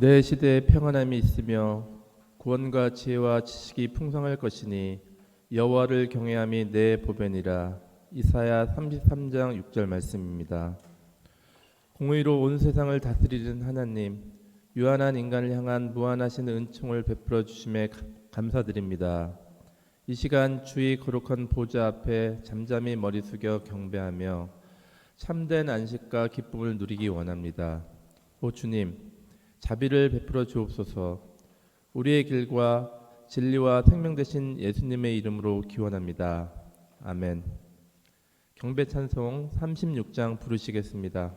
내 시대에 평안함이 있으며 구원과 지혜와 지식이 풍성할 것이니 여호와를 경외함이 내 보배니라. 이사야 33장 6절 말씀입니다. 공의로 온 세상을 다스리는 하나님, 유한한 인간을 향한 무한하신 은총을 베풀어 주심에 감사드립니다. 이 시간 주의 거룩한 보좌 앞에 잠잠히 머리 숙여 경배하며 참된 안식과 기쁨을 누리기 원합니다. 오 주님, 자비를 베풀어 주옵소서. 우리의 길과 진리와 생명 되신 예수님의 이름으로 기원합니다. 아멘. 경배 찬송 36장 부르시겠습니다.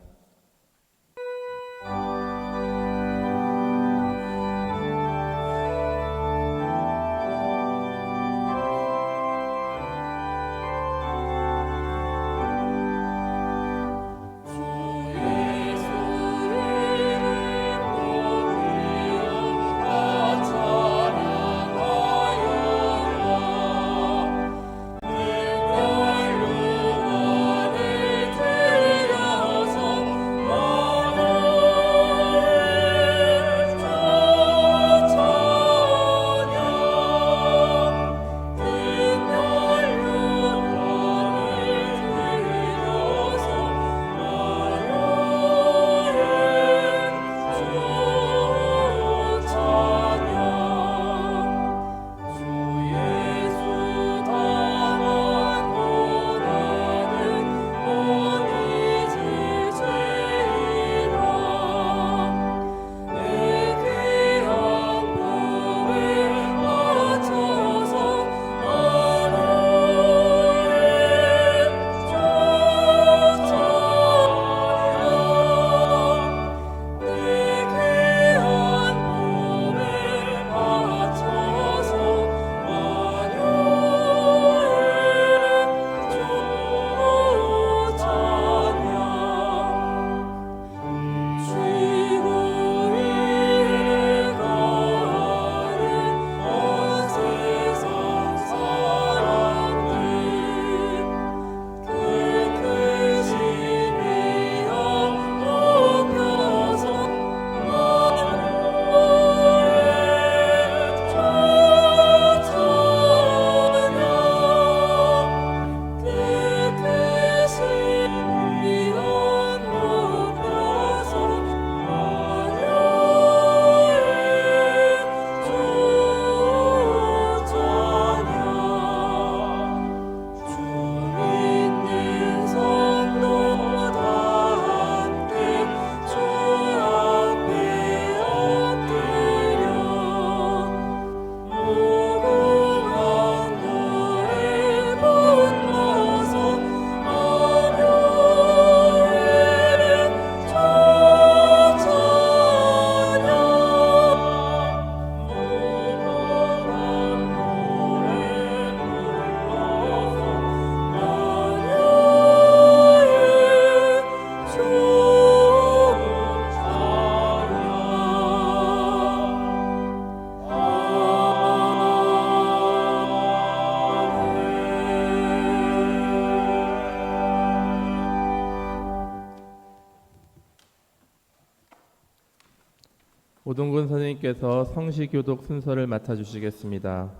오동근 선생님께서 성시교독 순서를 맡아주시겠습니다.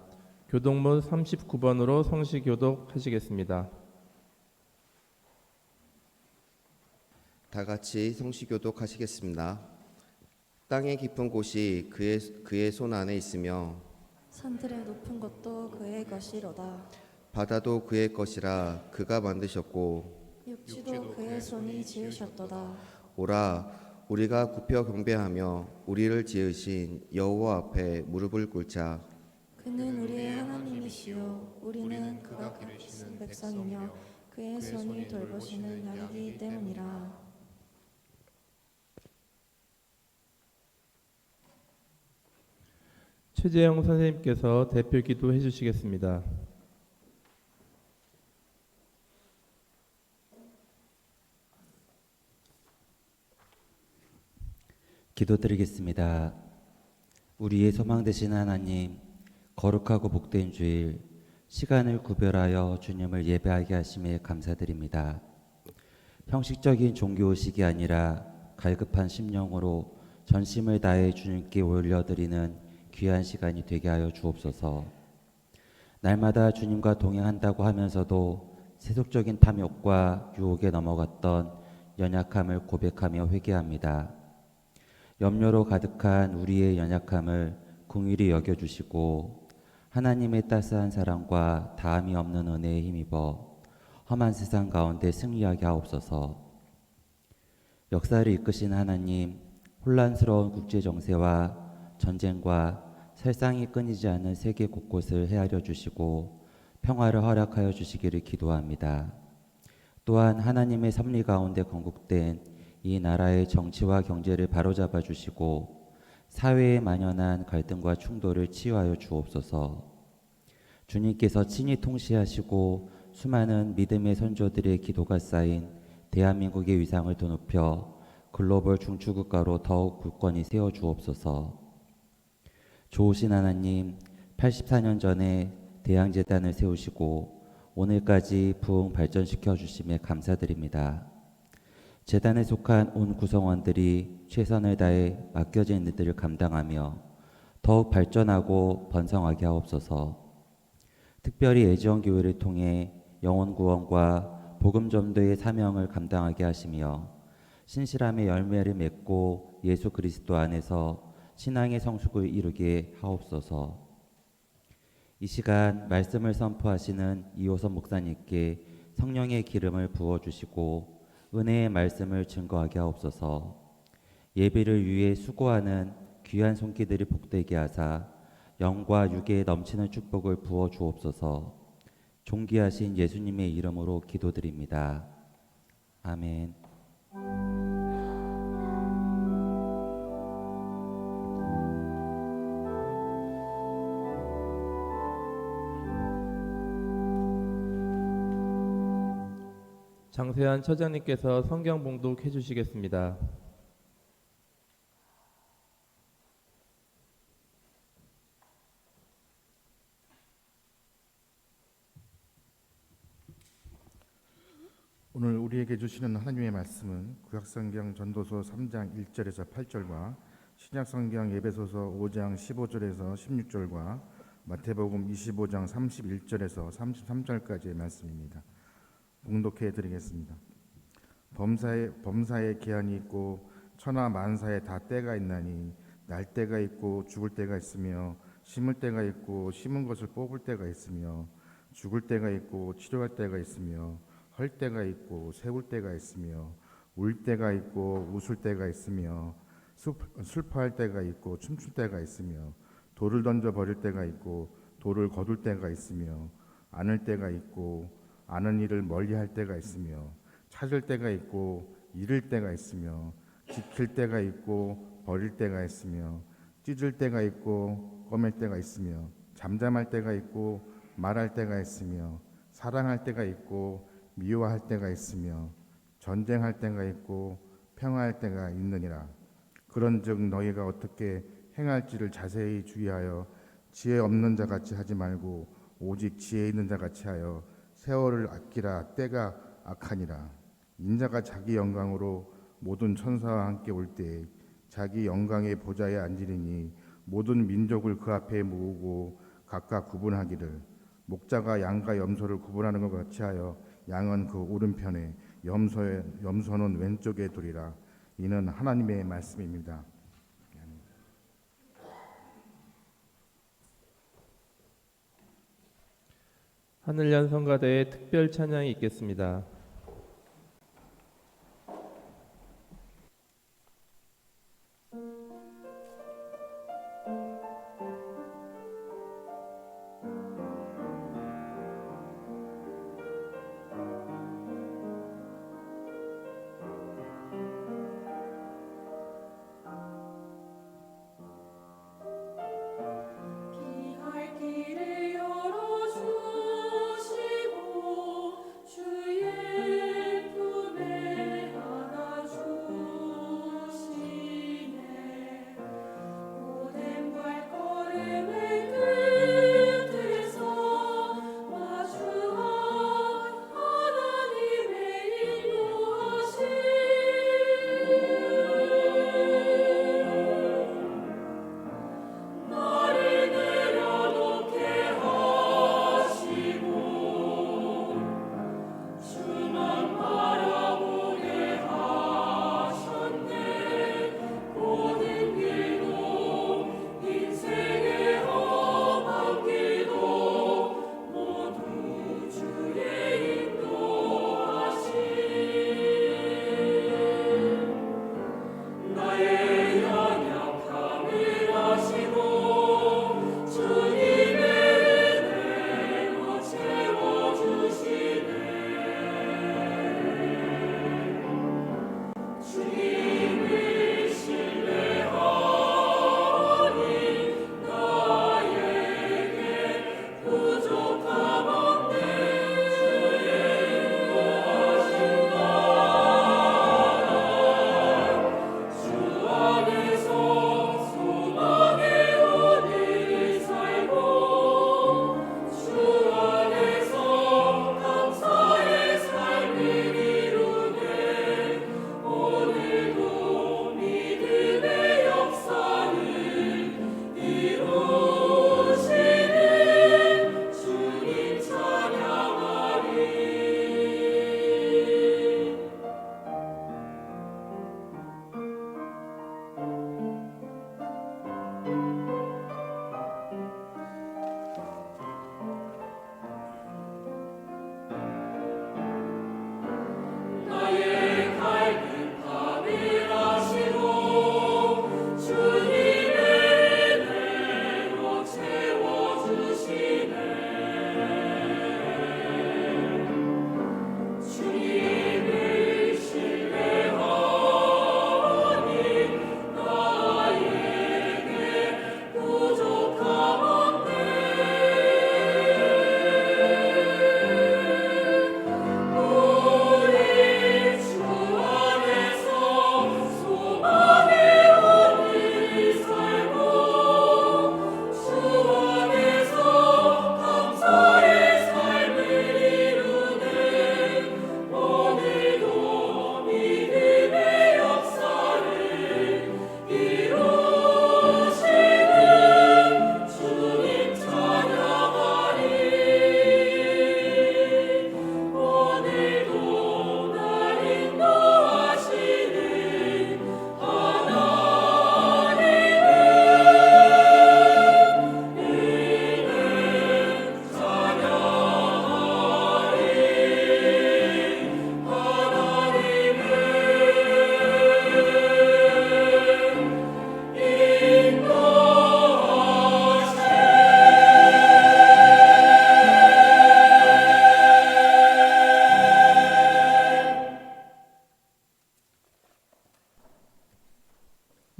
교독문 39번으로 성시교독 하시겠습니다. 다 같이 성시교독 하시겠습니다. 땅의 깊은 곳이 그의 손 안에 있으며 산들의 높은 것도 그의 것이로다. 바다도 그의 것이라 그가 만드셨고 육지도 그의 손이 지으셨도다. 오라 우리가 굽혀 경배하며 우리를 지으신 여호와 앞에 무릎을 꿇자. 그는 우리의 하나님이시요 우리는 그가 기르시는 백성이며 그의 손이 돌보시는 양이기 때문이라. 최재영 선생님께서 대표 기도 해주시겠습니다. 기도드리겠습니다. 우리의 소망 되신 하나님, 거룩하고 복된 주일 시간을 구별하여 주님을 예배하게 하심에 감사드립니다. 형식적인 종교의식이 아니라 갈급한 심령으로 전심을 다해 주님께 올려드리는 귀한 시간이 되게 하여 주옵소서. 날마다 주님과 동행한다고 하면서도 세속적인 탐욕과 유혹에 넘어갔던 연약함을 고백하며 회개합니다. 염려로 가득한 우리의 연약함을 긍휼히 여겨주시고 하나님의 따스한 사랑과 다함이 없는 은혜에 힘입어 험한 세상 가운데 승리하게 하옵소서. 역사를 이끄신 하나님, 혼란스러운 국제 정세와 전쟁과 살상이 끊이지 않는 세계 곳곳을 헤아려 주시고 평화를 허락하여 주시기를 기도합니다. 또한 하나님의 섭리 가운데 건국된 이 나라의 정치와 경제를 바로잡아 주시고 사회에 만연한 갈등과 충돌을 치유하여 주옵소서. 주님께서 친히 통치하시고 수많은 믿음의 선조들의 기도가 쌓인 대한민국의 위상을 더 높여 글로벌 중추국가로 더욱 굳건히 세워 주옵소서. 좋으신 하나님, 84년 전에 대양재단을 세우시고 오늘까지 부흥 발전시켜 주심에 감사드립니다. 재단에 속한 온 구성원들이 최선을 다해 맡겨진 일들을 감당하며 더욱 발전하고 번성하게 하옵소서. 특별히 애지원교회를 통해 영혼 구원과 복음 전도의 사명을 감당하게 하시며 신실함의 열매를 맺고 예수 그리스도 안에서 신앙의 성숙을 이루게 하옵소서. 이 시간 말씀을 선포하시는 이호선 목사님께 성령의 기름을 부어주시고 은혜의 말씀을 증거하게 하옵소서. 예배를 위해 수고하는 귀한 손길들이 복되게 하사 영과 육에 넘치는 축복을 부어 주옵소서. 존귀하신 예수님의 이름으로 기도드립니다. 아멘. 장세한 처장님께서 성경 봉독해 주시겠습니다. 오늘 우리에게 주시는 하나님의 말씀은 구약성경 전도서 3장 1절에서 8절과 신약성경 에베소서 5장 15절에서 16절과 마태복음 25장 31절에서 33절까지의 말씀입니다. 봉독해 드리겠습니다. 범사에 기한이 있고 천하 만사에 다 때가 있나니 날 때가 있고 죽을 때가 있으며 심을 때가 있고 심은 것을 뽑을 때가 있으며 죽을 때가 있고 치료할 때가 있으며 헐 때가 있고 세울 때가 있으며 울 때가 있고 웃을 때가 있으며 슬퍼할 때가 있고 춤출 때가 있으며 돌을 던져 버릴 때가 있고 돌을 거둘 때가 있으며 안을 때가 있고 아는 일을 멀리할 때가 있으며 찾을 때가 있고 잃을 때가 있으며 지킬 때가 있고 버릴 때가 있으며 찢을 때가 있고 꺼맬 때가 있으며 잠잠할 때가 있고 말할 때가 있으며 사랑할 때가 있고 미워할 때가 있으며 전쟁할 때가 있고 평화할 때가 있느니라. 그런즉 너희가 어떻게 행할지를 자세히 주의하여 지혜 없는 자 같이 하지 말고 오직 지혜 있는 자 같이 하여 세월을 아끼라. 때가 악하니라. 인자가 자기 영광으로 모든 천사와 함께 올 때에 자기 영광의 보좌에 앉으리니 모든 민족을 그 앞에 모으고 각각 구분하기를 목자가 양과 염소를 구분하는 것 같이 하여 양은 그 오른편에 염소는 왼쪽에 두리라. 이는 하나님의 말씀입니다. 하늘연 성가대의 특별 찬양이 있겠습니다. 길을 열어주시고 주의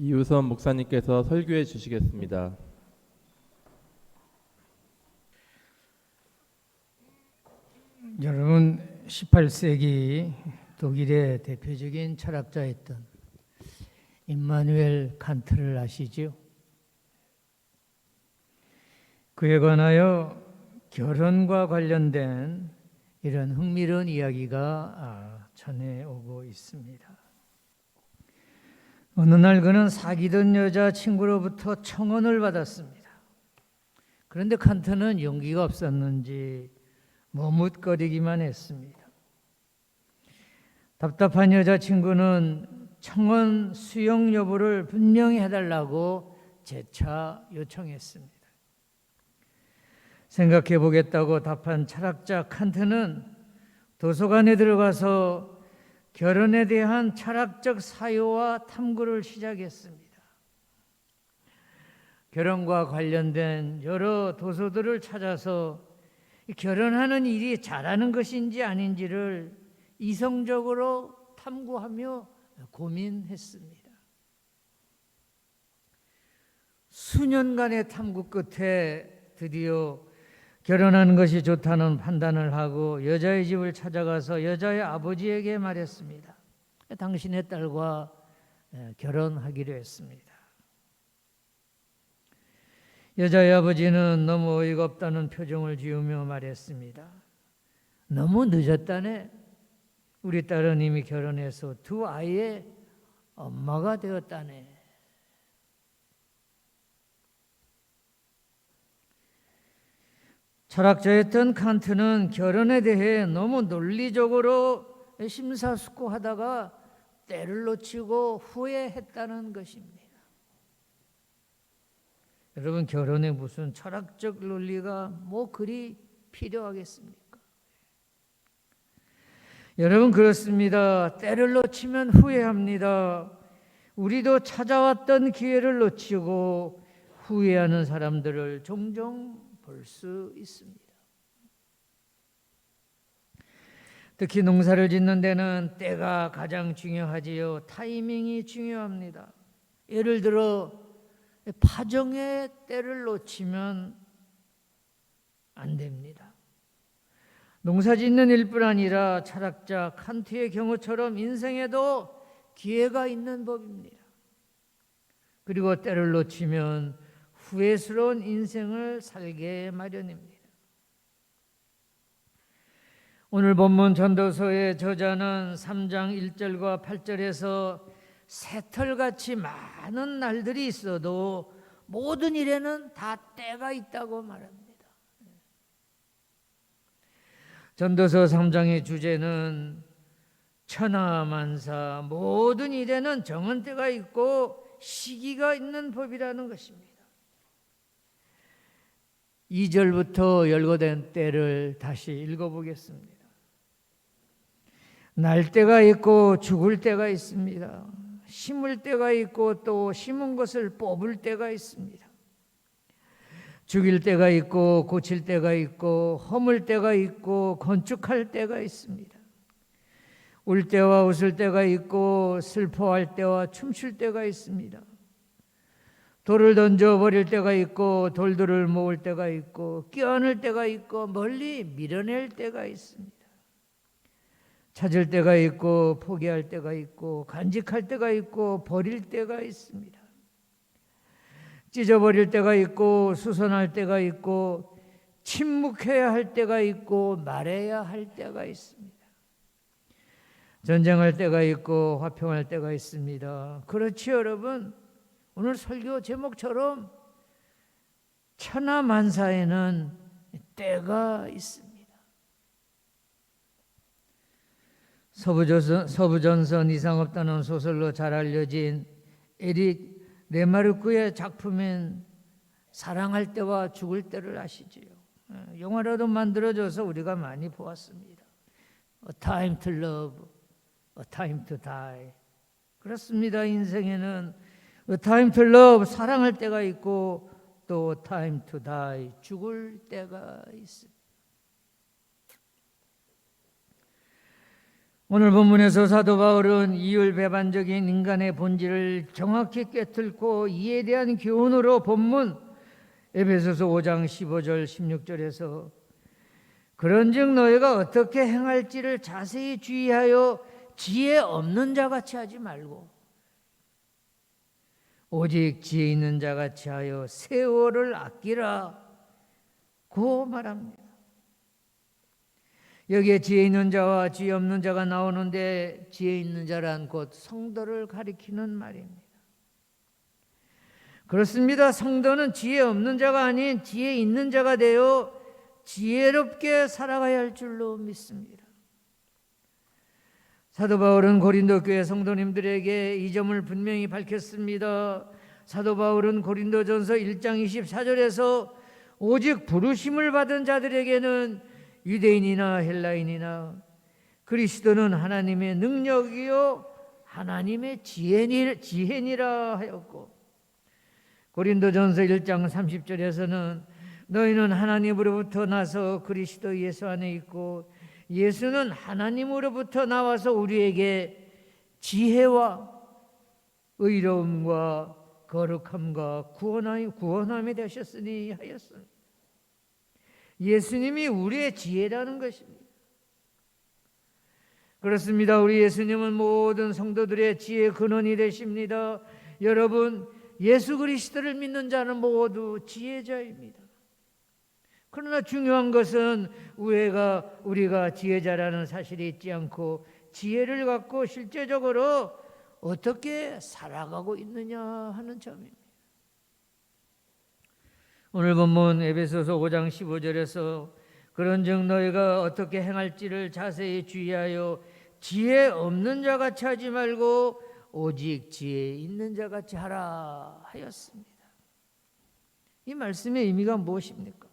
이우선 목사님께서 설교해 주시겠습니다. 여러분 18세기 독일의 대표적인 철학자였던 임마누엘 칸트를 아시죠? 그에 관하여 결혼과 관련된 이런 흥미로운 이야기가 전해오고 있습니다. 어느 날 그는 사귀던 여자친구로부터 청혼을 받았습니다. 그런데 칸트는 용기가 없었는지 머뭇거리기만 했습니다. 답답한 여자친구는 청혼 수용 여부를 분명히 해달라고 재차 요청했습니다. 생각해 보겠다고 답한 철학자 칸트는 도서관에 들어가서 결혼에 대한 철학적 사유와 탐구를 시작했습니다. 결혼과 관련된 여러 도서들을 찾아서 결혼하는 일이 잘하는 것인지 아닌지를 이성적으로 탐구하며 고민했습니다. 수년간의 탐구 끝에 드디어 결혼하는 것이 좋다는 판단을 하고 여자의 집을 찾아가서 여자의 아버지에게 말했습니다. 당신의 딸과 결혼하기로 했습니다. 여자의 아버지는 너무 어이가 없다는 표정을 지으며 말했습니다. 너무 늦었다네. 우리 딸은 이미 결혼해서 두 아이의 엄마가 되었다네. 철학자였던 칸트는 결혼에 대해 너무 논리적으로 심사숙고하다가 때를 놓치고 후회했다는 것입니다. 여러분, 결혼에 무슨 철학적 논리가 뭐 그리 필요하겠습니까? 여러분, 그렇습니다. 때를 놓치면 후회합니다. 우리도 찾아왔던 기회를 놓치고 후회하는 사람들을 종종 볼 수 있습니다. 특히 농사를 짓는 데는 때가 가장 중요하지요. 타이밍이 중요합니다. 예를 들어 파종의 때를 놓치면 안 됩니다. 농사 짓는 일뿐 아니라 철학자 칸트의 경우처럼 인생에도 기회가 있는 법입니다. 그리고 때를 놓치면 후회스러운 인생을 살게 마련입니다. 오늘 본문 전도서의 저자는 3장 1절과 8절에서 새털같이 많은 날들이 있어도 모든 일에는 다 때가 있다고 말합니다. 전도서 3장의 주제는 천하만사 모든 일에는 정한 때가 있고 시기가 있는 법이라는 것입니다. 2절부터 열거된 때를 다시 읽어보겠습니다. 날 때가 있고 죽을 때가 있습니다. 심을 때가 있고 또 심은 것을 뽑을 때가 있습니다. 죽일 때가 있고 고칠 때가 있고 허물 때가 있고 건축할 때가 있습니다. 울 때와 웃을 때가 있고 슬퍼할 때와 춤출 때가 있습니다. 돌을 던져버릴 때가 있고 돌들을 모을 때가 있고 껴안을 때가 있고 멀리 밀어낼 때가 있습니다. 찾을 때가 있고 포기할 때가 있고 간직할 때가 있고 버릴 때가 있습니다. 찢어버릴 때가 있고 수선할 때가 있고 침묵해야 할 때가 있고 말해야 할 때가 있습니다. 전쟁할 때가 있고 화평할 때가 있습니다. 그렇지 여러분, 오늘 설교 제목처럼 천하만사에는 때가 있습니다. 서부전선 이상 없다는 소설로 잘 알려진 에릭 레마르크의 작품인 사랑할 때와 죽을 때를 아시지요? 영화로도 만들어져서 우리가 많이 보았습니다. A time to love, a time to die. 그렇습니다. 인생에는 A time to love, 사랑할 때가 있고 또 A time to die, 죽을 때가 있습니다. 오늘 본문에서 사도 바울은 이율배반적인 인간의 본질을 정확히 꿰뚫고 이에 대한 교훈으로 본문 에베소서 5장 15절 16절에서 그런즉 너희가 어떻게 행할지를 자세히 주의하여 지혜 없는 자같이 하지 말고 오직 지혜 있는 자같이 하여 세월을 아끼라 고 말합니다. 여기에 지혜 있는 자와 지혜 없는 자가 나오는데 지혜 있는 자란 곧 성도를 가리키는 말입니다. 그렇습니다. 성도는 지혜 없는 자가 아닌 지혜 있는 자가 되어 지혜롭게 살아가야 할 줄로 믿습니다. 사도 바울은 고린도 교회 성도님들에게 이 점을 분명히 밝혔습니다. 사도 바울은 고린도전서 1장 24절에서 오직 부르심을 받은 자들에게는 유대인이나 헬라인이나 그리스도는 하나님의 능력이요 하나님의 지혜니라 하였고 고린도전서 1장 30절에서는 너희는 하나님으로부터 나서 그리스도 예수 안에 있고 예수는 하나님으로부터 나와서 우리에게 지혜와 의로움과 거룩함과 구원함이 되셨으니 하였습니다. 예수님이 우리의 지혜라는 것입니다. 그렇습니다. 우리 예수님은 모든 성도들의 지혜의 근원이 되십니다. 여러분, 예수 그리스도를 믿는 자는 모두 지혜자입니다. 그러나 중요한 것은 우리가 지혜자라는 사실이 있지 않고 지혜를 갖고 실제적으로 어떻게 살아가고 있느냐 하는 점입니다. 오늘 본문 에베소서 5장 15절에서 그런즉 너희가 어떻게 행할지를 자세히 주의하여 지혜 없는 자같이 하지 말고 오직 지혜 있는 자같이 하라 하였습니다. 이 말씀의 의미가 무엇입니까?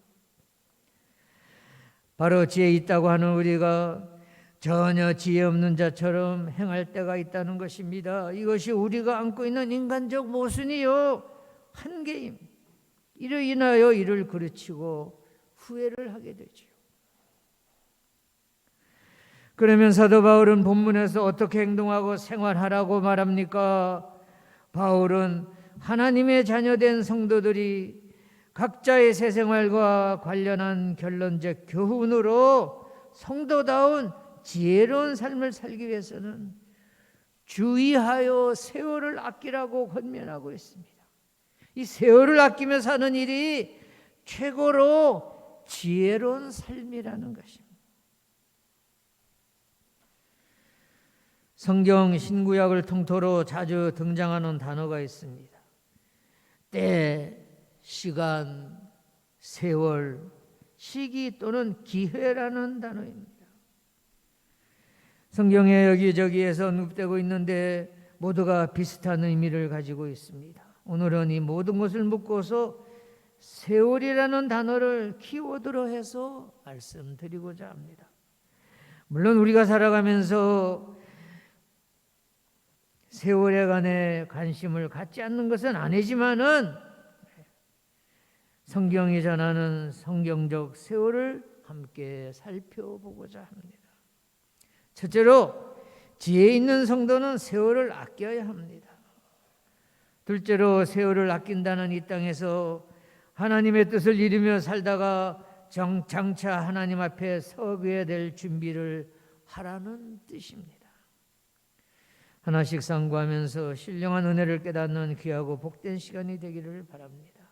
바로 지혜 있다고 하는 우리가 전혀 지혜 없는 자처럼 행할 때가 있다는 것입니다. 이것이 우리가 안고 있는 인간적 모순이요 한계입니다. 이로 인하여 이를 그르치고 후회를 하게 되죠. 그러면 사도 바울은 본문에서 어떻게 행동하고 생활하라고 말합니까? 바울은 하나님의 자녀된 성도들이 각자의 새 생활과 관련한 결론적 교훈으로 성도다운 지혜로운 삶을 살기 위해서는 주의하여 세월을 아끼라고 권면하고 있습니다. 이 세월을 아끼며 사는 일이 최고로 지혜로운 삶이라는 것입니다. 성경 신구약을 통틀어 자주 등장하는 단어가 있습니다. 때, 시간, 세월, 시기 또는 기회라는 단어입니다. 성경에 여기저기에서 언급되고 있는데 모두가 비슷한 의미를 가지고 있습니다. 오늘은 이 모든 것을 묶어서 세월이라는 단어를 키워드로 해서 말씀드리고자 합니다. 물론 우리가 살아가면서 세월에 관해 관심을 갖지 않는 것은 아니지만은 성경이 전하는 성경적 세월을 함께 살펴보고자 합니다. 첫째로 지혜 있는 성도는 세월을 아껴야 합니다. 둘째로 세월을 아낀다는 이 땅에서 하나님의 뜻을 이루며 살다가 장차 하나님 앞에 서게 될 준비를 하라는 뜻입니다. 하나씩 상고하면서 신령한 은혜를 깨닫는 귀하고 복된 시간이 되기를 바랍니다.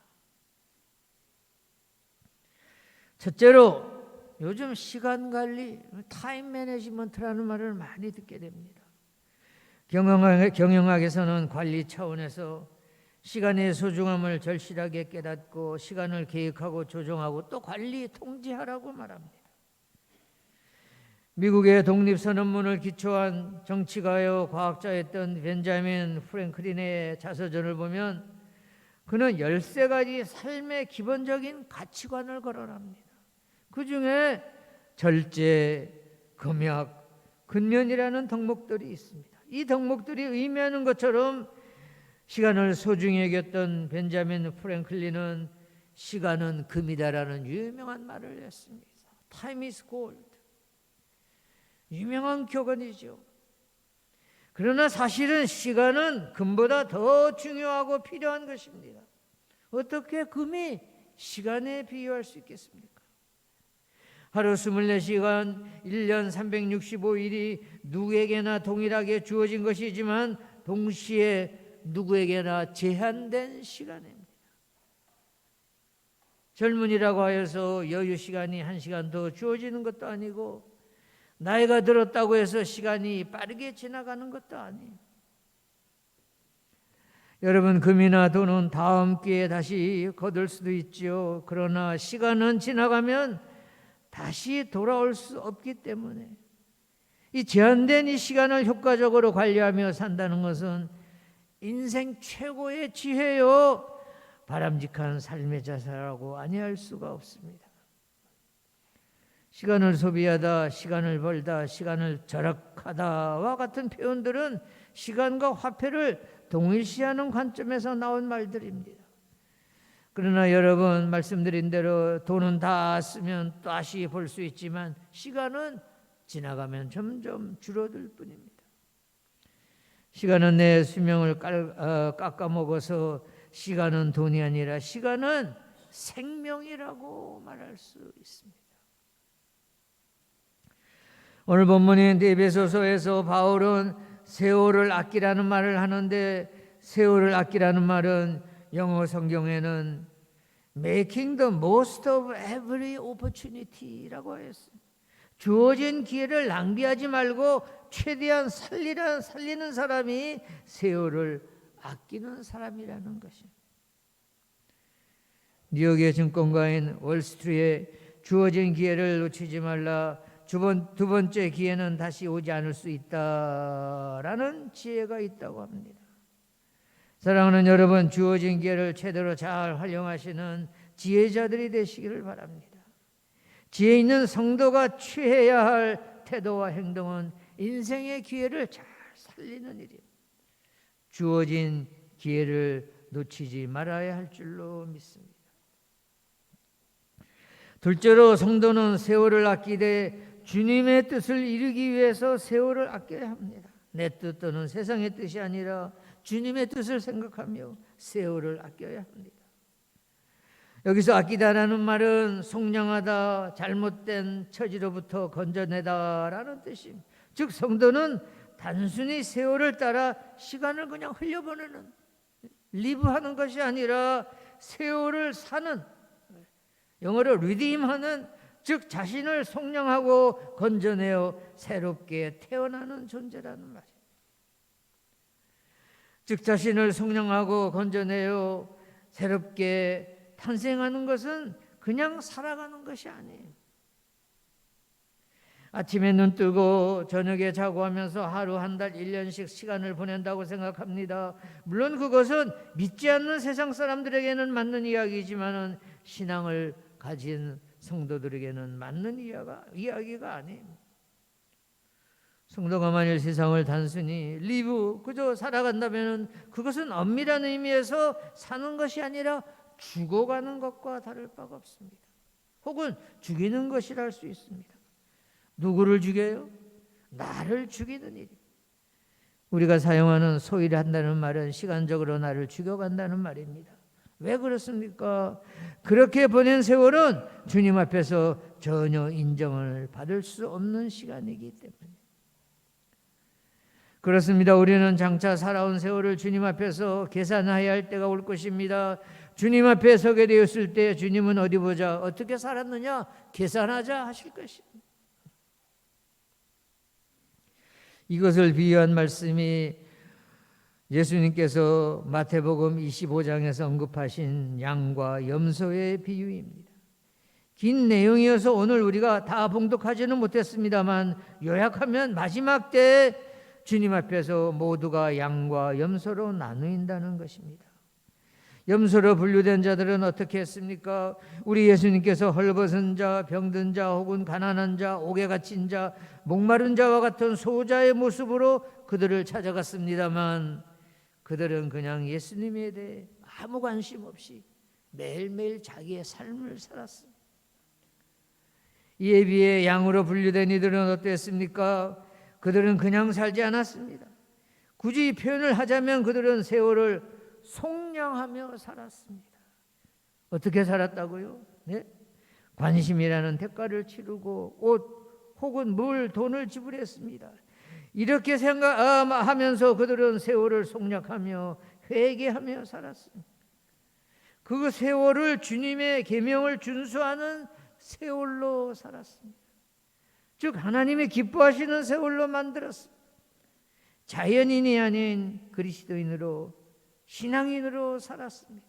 첫째로 요즘 시간 관리, 타임 매니지먼트라는 말을 많이 듣게 됩니다. 경영학에서는 관리 차원에서 시간의 소중함을 절실하게 깨닫고 시간을 계획하고 조정하고 또 관리, 통제하라고 말합니다. 미국의 독립선언문을 기초한 정치가요 과학자였던 벤자민 프랭클린의 자서전을 보면 그는 13가지 삶의 기본적인 가치관을 거론합니다. 그 중에 절제, 금약, 근면이라는 덕목들이 있습니다. 이 덕목들이 의미하는 것처럼 시간을 소중히 여겼던 벤자민 프랭클린은 시간은 금이다라는 유명한 말을 했습니다. Time is gold. 유명한 격언이죠. 그러나 사실은 시간은 금보다 더 중요하고 필요한 것입니다. 어떻게 금이 시간에 비유할 수 있겠습니까? 하루 24시간, 1년 365일이 누구에게나 동일하게 주어진 것이지만 동시에 누구에게나 제한된 시간입니다. 젊은이라고 하여서 여유 시간이 1시간 더 주어지는 것도 아니고 나이가 들었다고 해서 시간이 빠르게 지나가는 것도 아니에요. 여러분, 금이나 돈은 다음 기회에 다시 거둘 수도 있죠. 그러나 시간은 지나가면 다시 돌아올 수 없기 때문에 이 제한된 이 시간을 효과적으로 관리하며 산다는 것은 인생 최고의 지혜요 바람직한 삶의 자세라고 아니할 수가 없습니다. 시간을 소비하다, 시간을 벌다, 시간을 절약하다와 같은 표현들은 시간과 화폐를 동일시하는 관점에서 나온 말들입니다. 그러나 여러분, 말씀드린 대로 돈은 다 쓰면 다시 벌 수 있지만 시간은 지나가면 점점 줄어들 뿐입니다. 시간은 내 수명을 깎아먹어서 시간은 돈이 아니라 시간은 생명이라고 말할 수 있습니다. 오늘 본문인 에베소서에서 바울은 세월을 아끼라는 말을 하는데, 세월을 아끼라는 말은 영어 성경에는 making the most of every opportunity라고 했습니다. 주어진 기회를 낭비하지 말고 최대한 살리는 사람이 세월을 아끼는 사람이라는 것입니다. 뉴욕의 증권가인 월스트리트에 주어진 기회를 놓치지 말라, 두 번째 기회는 다시 오지 않을 수 있다라는 지혜가 있다고 합니다. 사랑하는 여러분, 주어진 기회를 제대로 잘 활용하시는 지혜자들이 되시기를 바랍니다. 지혜 있는 성도가 취해야 할 태도와 행동은 인생의 기회를 잘 살리는 일입니다. 주어진 기회를 놓치지 말아야 할 줄로 믿습니다. 둘째로, 성도는 세월을 아끼되 주님의 뜻을 이루기 위해서 세월을 아껴야 합니다. 내 뜻 또는 세상의 뜻이 아니라 주님의 뜻을 생각하며 세월을 아껴야 합니다. 여기서 아끼다라는 말은 속량하다, 잘못된 처지로부터 건져내다라는 뜻입니다. 즉 성도는 단순히 세월을 따라 시간을 그냥 흘려보내는, 리브하는 것이 아니라 세월을 사는, 영어로 리딤하는, 즉 자신을 속량하고 건져내어 새롭게 태어나는 존재라는 말이에요. 즉 자신을 속량하고 건져내어 새롭게 탄생하는 것은 그냥 살아가는 것이 아니에요. 아침에 눈 뜨고 저녁에 자고 하면서 하루, 한 달, 1년씩 시간을 보낸다고 생각합니다. 물론 그것은 믿지 않는 세상 사람들에게는 맞는 이야기지만 신앙을 가진 성도들에게는 맞는 이야기가 아니에요. 성도가 만일 세상을 단순히 그저 살아간다면 그것은 엄밀한 의미에서 사는 것이 아니라 죽어가는 것과 다를 바가 없습니다. 혹은 죽이는 것이라 할 수 있습니다. 누구를 죽여요? 나를 죽이는 일입니다. 우리가 사용하는 소위를 한다는 말은 시간적으로 나를 죽여간다는 말입니다. 왜 그렇습니까? 그렇게 보낸 세월은 주님 앞에서 전혀 인정을 받을 수 없는 시간이기 때문에. 그렇습니다. 우리는 장차 살아온 세월을 주님 앞에서 계산해야 할 때가 올 것입니다. 주님 앞에 서게 되었을 때 주님은 어디 보자, 어떻게 살았느냐 계산하자 하실 것입니다. 이것을 비유한 말씀이 예수님께서 마태복음 25장에서 언급하신 양과 염소의 비유입니다. 긴 내용이어서 오늘 우리가 다 봉독하지는 못했습니다만 요약하면 마지막 때 주님 앞에서 모두가 양과 염소로 나누인다는 것입니다. 염소로 분류된 자들은 어떻게 했습니까? 우리 예수님께서 헐벗은 자, 병든 자, 혹은 가난한 자, 옥에 갇힌 자, 목마른 자와 같은 소자의 모습으로 그들을 찾아갔습니다만 그들은 그냥 예수님에 대해 아무 관심 없이 매일매일 자기의 삶을 살았습니다. 이에 비해 양으로 분류된 이들은 어땠습니까? 그들은 그냥 살지 않았습니다. 굳이 표현을 하자면 그들은 세월을 속량하며 살았습니다. 어떻게 살았다고요? 네? 관심이라는 대가를 치르고 옷 혹은 물, 돈을 지불했습니다. 이렇게 생각하면서 그들은 세월을 속략하며 회개하며 살았습니다. 그 세월을 주님의 계명을 준수하는 세월로 살았습니다. 즉 하나님이 기뻐하시는 세월로 만들었습니다. 자연인이 아닌 그리스도인으로, 신앙인으로 살았습니다.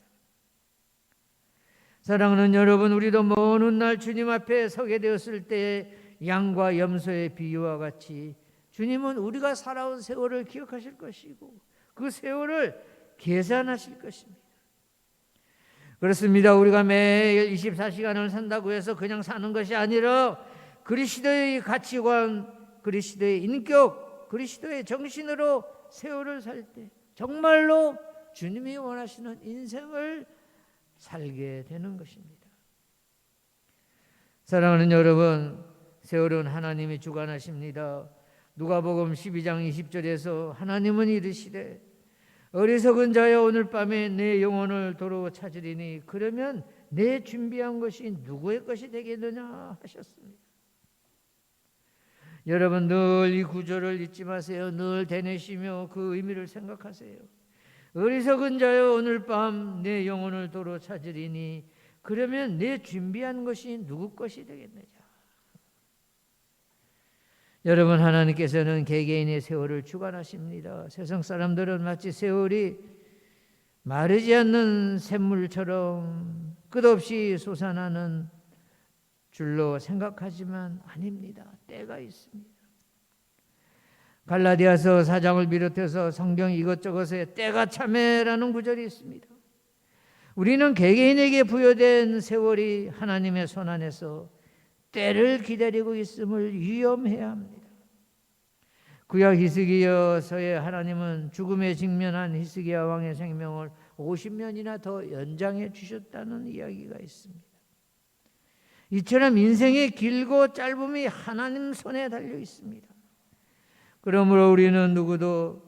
사랑하는 여러분, 우리도 먼 훗날 주님 앞에 서게 되었을 때 양과 염소의 비유와 같이 주님은 우리가 살아온 세월을 기억하실 것이고 그 세월을 계산하실 것입니다. 그렇습니다. 우리가 매일 24시간을 산다고 해서 그냥 사는 것이 아니라 그리스도의 가치관, 그리스도의 인격, 그리스도의 정신으로 세월을 살 때 정말로 주님이 원하시는 인생을 살게 되는 것입니다. 사랑하는 여러분, 세월은 하나님이 주관하십니다. 누가복음 12장 20절에서 하나님은 이르시되 어리석은 자여 오늘 밤에 내 영혼을 도로 찾으리니 그러면 내 준비한 것이 누구의 것이 되겠느냐 하셨습니다. 여러분 늘 이 구절을 잊지 마세요. 늘 되뇌시며 그 의미를 생각하세요. 어리석은 자여 오늘 밤 내 영혼을 도로 찾으리니 그러면 내 준비한 것이 누구 것이 되겠느냐. 여러분 하나님께서는 개개인의 세월을 주관하십니다. 세상 사람들은 마치 세월이 마르지 않는 샘물처럼 끝없이 솟아나는 줄로 생각하지만 아닙니다. 때가 있습니다. 갈라디아서 4장을 비롯해서 성경 이것저것에 때가 참해라는 구절이 있습니다. 우리는 개개인에게 부여된 세월이 하나님의 손안에서 때를 기다리고 있음을 유념해야 합니다. 구약 히스기야서에 하나님은 죽음에 직면한 히스기야 왕의 생명을 50년이나 더 연장해 주셨다는 이야기가 있습니다. 이처럼 인생의 길고 짧음이 하나님 손에 달려 있습니다. 그러므로 우리는 누구도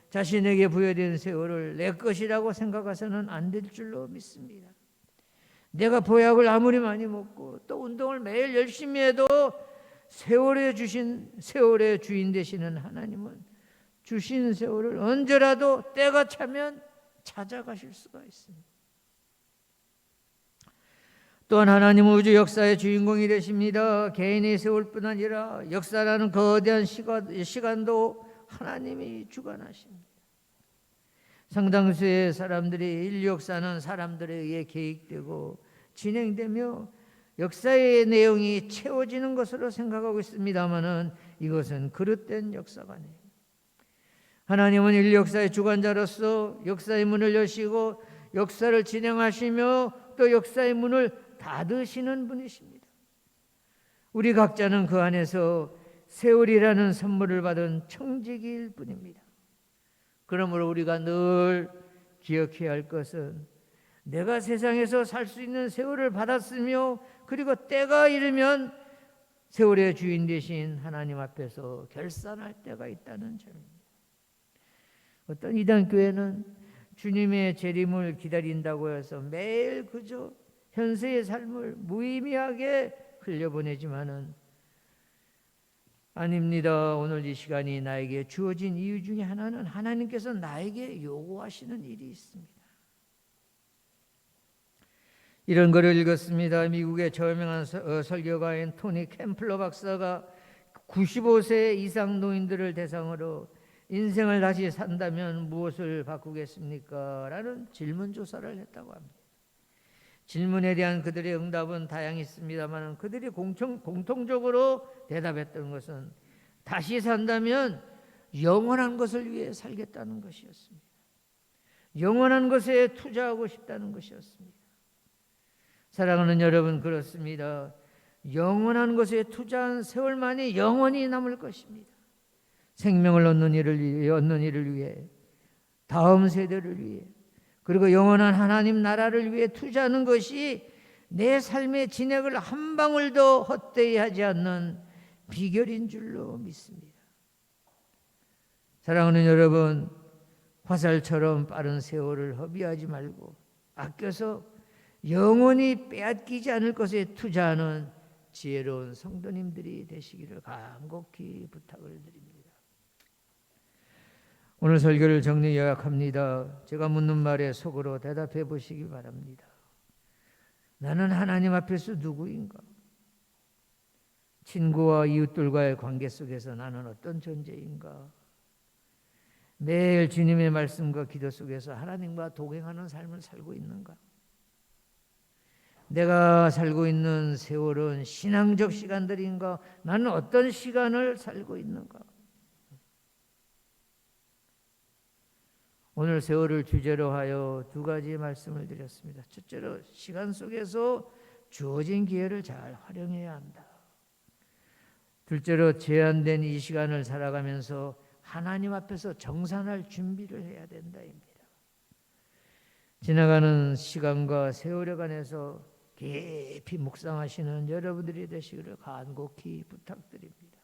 자신에게 부여된 세월을 내 것이라고 생각해서는 안 될 줄로 믿습니다. 내가 보약을 아무리 많이 먹고 또 운동을 매일 열심히 해도 세월의 주인 되시는 하나님은 주신 세월을 언제라도 때가 차면 찾아가실 수가 있습니다. 또한 하나님은 우주 역사의 주인공이 되십니다. 개인의 세월뿐 아니라 역사라는 거대한 시간도 하나님이 주관하십니다. 상당수의 사람들이 인류 역사는 사람들에 의해 계획되고 진행되며 역사의 내용이 채워지는 것으로 생각하고 있습니다마는 이것은 그릇된 역사가 아니에요. 하나님은 인류 역사의 주관자로서 역사의 문을 여시고 역사를 진행하시며 또 역사의 문을 닫으시는 분이십니다. 우리 각자는 그 안에서 세월이라는 선물을 받은 청지기일 뿐입니다. 그러므로 우리가 늘 기억해야 할 것은 내가 세상에서 살 수 있는 세월을 받았으며 그리고 때가 이르면 세월의 주인 되신 하나님 앞에서 결산할 때가 있다는 점입니다. 어떤 이단 교회는 주님의 재림을 기다린다고 해서 매일 그저 현세의 삶을 무의미하게 흘려보내지만은 아닙니다. 오늘 이 시간이 나에게 주어진 이유 중에 하나는 하나님께서 나에게 요구하시는 일이 있습니다. 이런 글을 읽었습니다. 미국의 저명한 설교가인 토니 캠플러 박사가 95세 이상 노인들을 대상으로 인생을 다시 산다면 무엇을 바꾸겠습니까? 라는 질문조사를 했다고 합니다. 질문에 대한 그들의 응답은 다양했습니다만 그들이 공통적으로 대답했던 것은 다시 산다면 영원한 것을 위해 살겠다는 것이었습니다. 영원한 것에 투자하고 싶다는 것이었습니다. 사랑하는 여러분, 그렇습니다. 영원한 것에 투자한 세월만이 영원히 남을 것입니다. 생명을 얻는 일을 위해, 다음 세대를 위해, 그리고 영원한 하나님 나라를 위해 투자하는 것이 내 삶의 진액을 한 방울도 헛되이 하지 않는 비결인 줄로 믿습니다. 사랑하는 여러분, 화살처럼 빠른 세월을 허비하지 말고 아껴서 영원히 빼앗기지 않을 것에 투자하는 지혜로운 성도님들이 되시기를 간곡히 부탁을 드립니다. 오늘 설교를 정리 요약합니다. 제가 묻는 말에 속으로 대답해 보시기 바랍니다. 나는 하나님 앞에서 누구인가? 친구와 이웃들과의 관계 속에서 나는 어떤 존재인가? 매일 주님의 말씀과 기도 속에서 하나님과 동행하는 삶을 살고 있는가? 내가 살고 있는 세월은 신앙적 시간들인가? 나는 어떤 시간을 살고 있는가? 오늘 세월을 주제로 하여 두 가지 말씀을 드렸습니다. 첫째로 시간 속에서 주어진 기회를 잘 활용해야 한다. 둘째로 제한된 이 시간을 살아가면서 하나님 앞에서 정산할 준비를 해야 된다입니다. 지나가는 시간과 세월에 관해서 깊이 묵상하시는 여러분들이 되시기를 간곡히 부탁드립니다.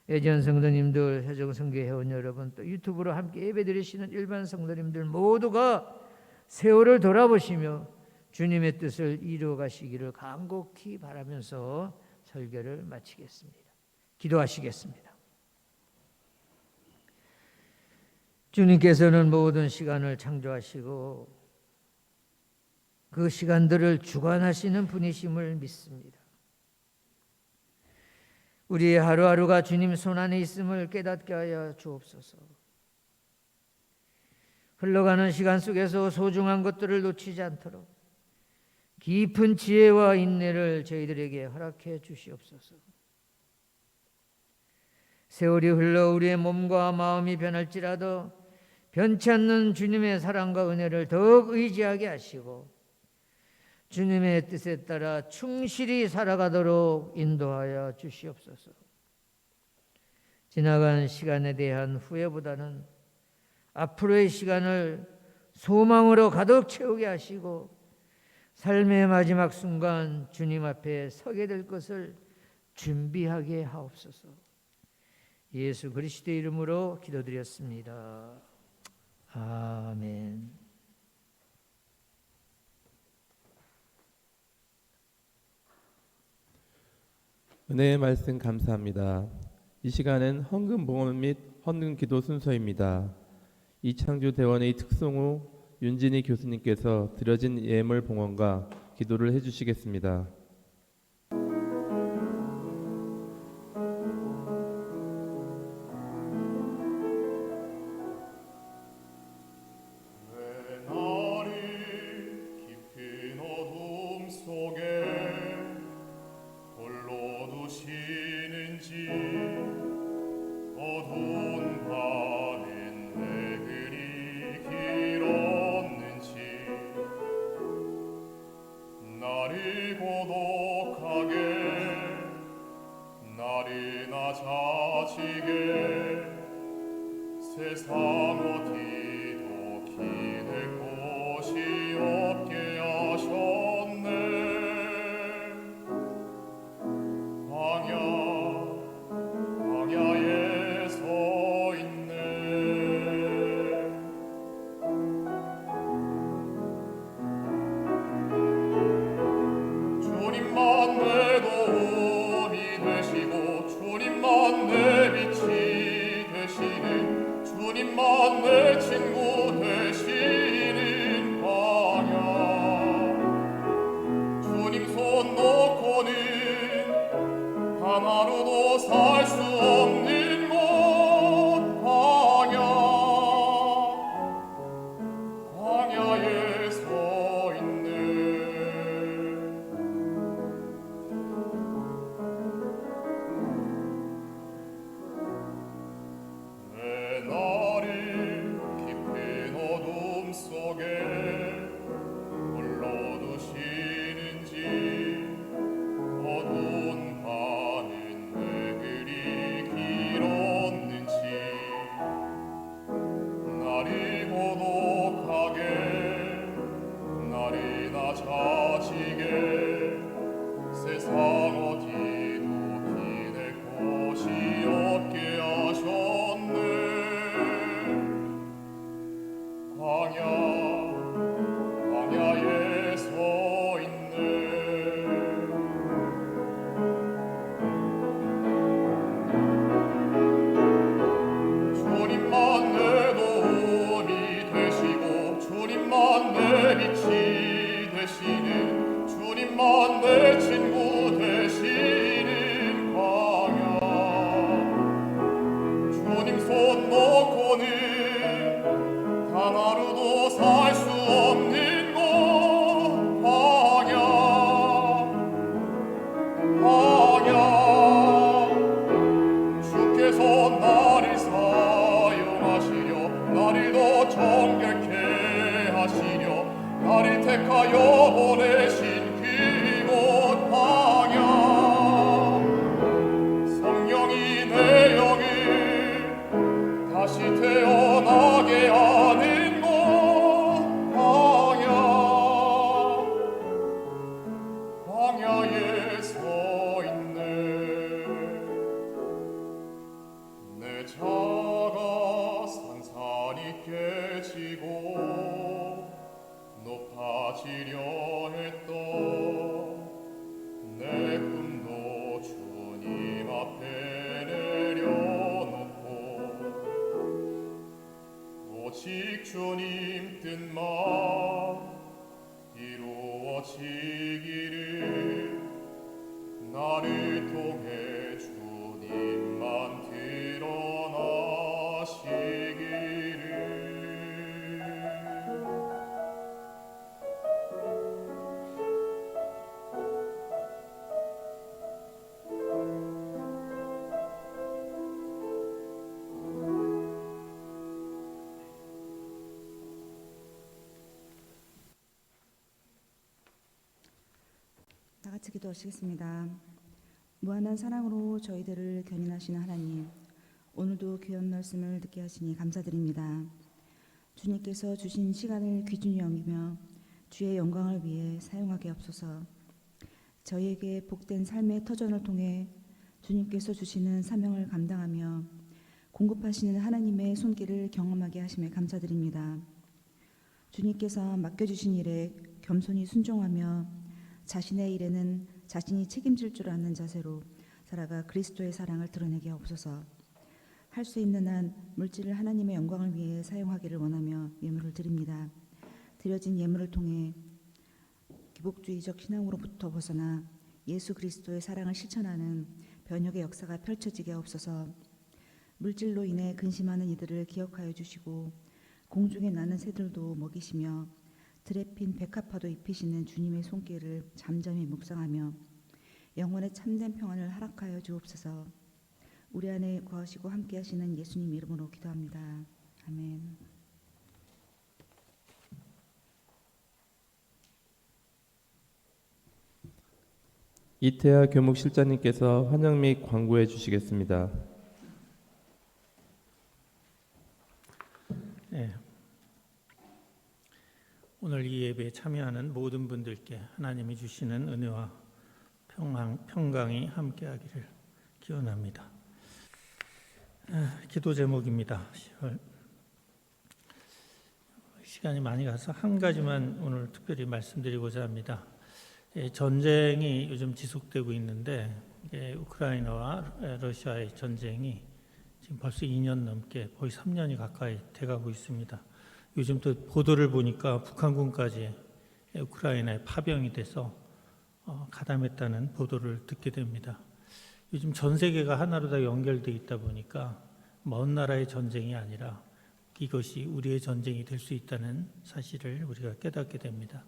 예전 성도님들, 해정성교회 회원 여러분, 또 유튜브로 함께 예배드리시는 일반 성도님들 모두가 세월을 돌아보시며 주님의 뜻을 이루어 가시기를 간곡히 바라면서 설교를 마치겠습니다. 기도하시겠습니다. 주님께서는 모든 시간을 창조하시고 그 시간들을 주관하시는 분이심을 믿습니다. 우리의 하루하루가 주님 손안에 있음을 깨닫게 하여 주옵소서. 흘러가는 시간 속에서 소중한 것들을 놓치지 않도록 깊은 지혜와 인내를 저희들에게 허락해 주시옵소서. 세월이 흘러 우리의 몸과 마음이 변할지라도 변치 않는 주님의 사랑과 은혜를 더욱 의지하게 하시고 주님의 뜻에 따라 충실히 살아가도록 인도하여 주시옵소서. 지나간 시간에 대한 후회보다는 앞으로의 시간을 소망으로 가득 채우게 하시고 삶의 마지막 순간 주님 앞에 서게 될 것을 준비하게 하옵소서. 예수 그리스도의 이름으로 기도드렸습니다. 아멘. 은혜의 말씀 감사합니다. 이 시간은 헌금 봉헌 및 헌금 기도 순서입니다. 이창주 대원의 특송후 윤진희 교수님께서 드려진 예물 봉헌과 기도를 해주시겠습니다. 나를 고도 광야에 서 있네. 주님만 내 도움이 되시고 주님만 내 빛이 되시는 주님만 내 친구 되시는 광야. 주님 손 놓고는 단 하루도 살 수 없는 곳 광야. 주께서 나를 사용하시려 나를 더 정결케 하시려 나를 택하여 보내신 그곳 광야. 성령이 내 영을 다시 태어나게 하는 곳 광야에 서 있네. 내 자가 산산이 깨지고 높아지려 했던 내 꿈도 주님 앞에 내려놓고 오직 주님 뜻만 이루어지기를 나를 통해 주님만 드러나시기를. 다 같이 기도하시겠습니다. 무한한 사랑으로 저희들을 견인하시는 하나님, 오늘도 귀한 말씀을 듣게 하시니 감사드립니다. 주님께서 주신 시간을 귀중히 여기며 주의 영광을 위해 사용하게 없소서. 저희에게 복된 삶의 터전을 통해 주님께서 주시는 사명을 감당하며 공급하시는 하나님의 손길을 경험하게 하심에 감사드립니다. 주님께서 맡겨주신 일에 겸손히 순종하며 자신의 일에는 자신이 책임질 줄 아는 자세로 살아가 그리스도의 사랑을 드러내게 하옵소서. 할 수 있는 한 물질을 하나님의 영광을 위해 사용하기를 원하며 예물을 드립니다. 드려진 예물을 통해 기복주의적 신앙으로부터 벗어나 예수 그리스도의 사랑을 실천하는 변혁의 역사가 펼쳐지게 하옵소서. 물질로 인해 근심하는 이들을 기억하여 주시고 공중에 나는 새들도 먹이시며 들에 핀 백합화도 입히시는 주님의 손길을 잠잠히 묵상하며 영혼의 참된 평안을 허락하여 주옵소서. 우리 안에 거하시고 함께 하시는 예수님 이름으로 기도합니다. 아멘. 이태하 교목실장님께서 환영 및 광고해 주시겠습니다. 네. 오늘 이 예배에 참여하는 모든 분들께 하나님이 주시는 은혜와 평강이 함께하기를 기원합니다. 기도 제목입니다. 시간이 많이 가서 한 가지만 오늘 특별히 말씀드리고자 합니다. 전쟁이 요즘 지속되고 있는데 우크라이나와 러시아의 전쟁이 지금 벌써 2년 넘게 거의 3년이 가까이 돼가고 있습니다. 요즘 또 보도를 보니까 북한군까지 우크라이나에 파병이 돼서 가담했다는 보도를 듣게 됩니다. 요즘 전 세계가 하나로 다 연결되어 있다 보니까 먼 나라의 전쟁이 아니라 이것이 우리의 전쟁이 될 수 있다는 사실을 우리가 깨닫게 됩니다.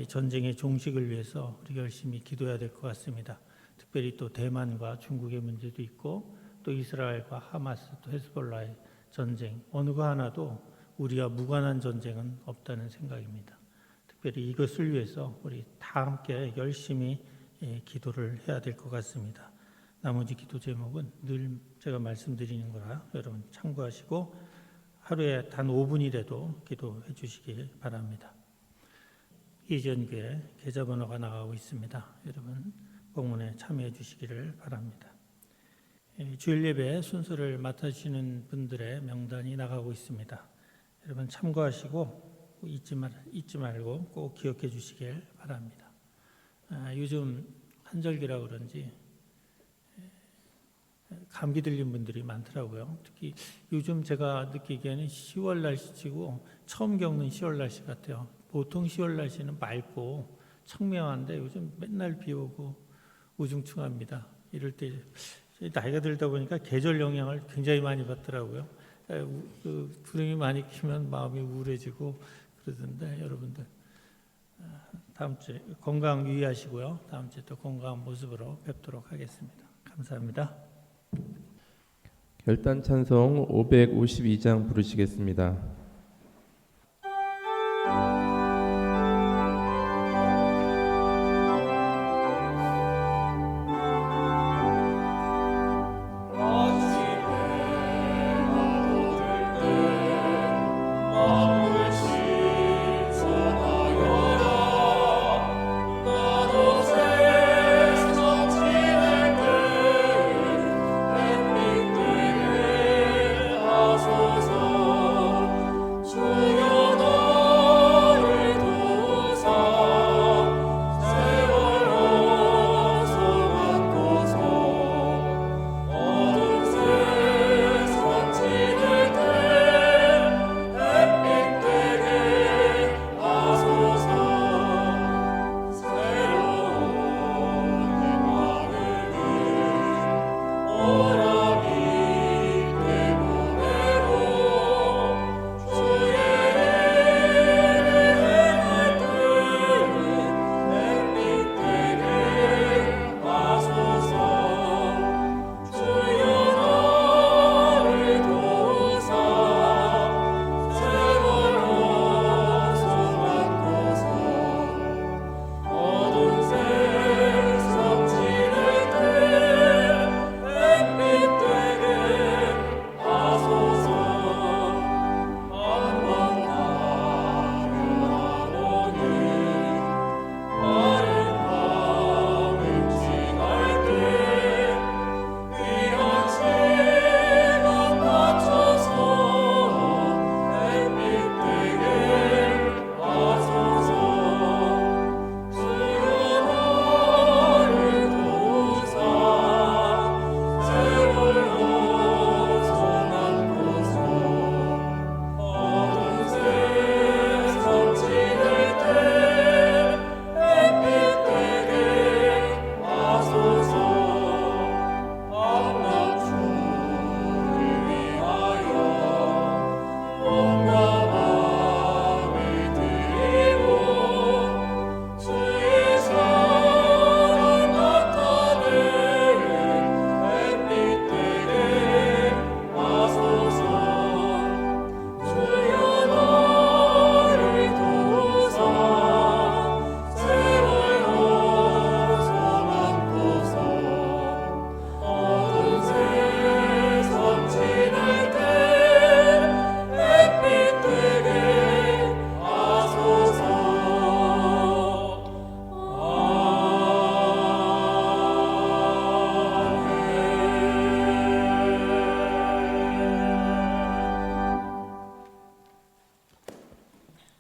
전쟁의 종식을 위해서 우리가 열심히 기도해야 될 것 같습니다. 특별히 또 대만과 중국의 문제도 있고 또 이스라엘과 하마스 또 헤즈볼라의 전쟁, 어느 거 하나도 우리와 무관한 전쟁은 없다는 생각입니다. 특별히 이것을 위해서 우리 다 함께 열심히 기도를 해야 될 것 같습니다. 나머지 기도 제목은 늘 제가 말씀드리는 거라 여러분 참고하시고 하루에 단 5분이라도 기도해 주시기 바랍니다. 이전교회 계좌번호가 나가고 있습니다. 여러분 봉헌에 참여해 주시기를 바랍니다. 주일 예배 순서를 맡아주시는 분들의 명단이 나가고 있습니다. 여러분 참고하시고 잊지 말고 꼭 기억해 주시길 바랍니다. 요즘 환절기라 그런지 감기 들린 분들이 많더라고요. 특히 요즘 제가 느끼기에는 10월 날씨치고 처음 겪는 10월 날씨 같아요. 보통 10월 날씨는 맑고 청명한데 요즘 맨날 비 오고 우중충합니다. 이럴 때 나이가 들다 보니까 계절 영향을 굉장히 많이 받더라고요. 구름이 많이 끼면 마음이 우울해지고 그러던데 여러분들 다음 주에 건강 유의하시고요. 다음 주에 또 건강한 모습으로 뵙도록 하겠습니다. 감사합니다. 결단 찬송 552장 부르시겠습니다.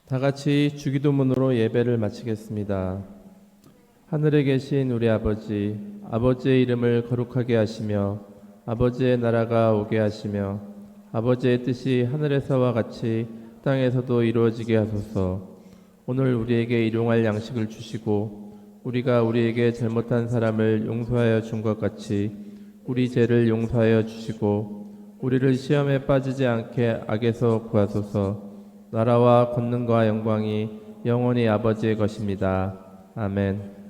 다 같이 주기도문으로 예배를 마치겠습니다. 하늘에 계신 우리 아버지, 아버지의 이름을 거룩하게 하시며 아버지의 나라가 오게 하시며 아버지의 뜻이 하늘에서와 같이 땅에서도 이루어지게 하소서. 오늘 우리에게 일용할 양식을 주시고 우리가 우리에게 잘못한 사람을 용서하여 준 것 같이 우리 죄를 용서하여 주시고 우리를 시험에 빠지지 않게 악에서 구하소서. 나라와 권능과 영광이 영원히 아버지의 것입니다. 아멘.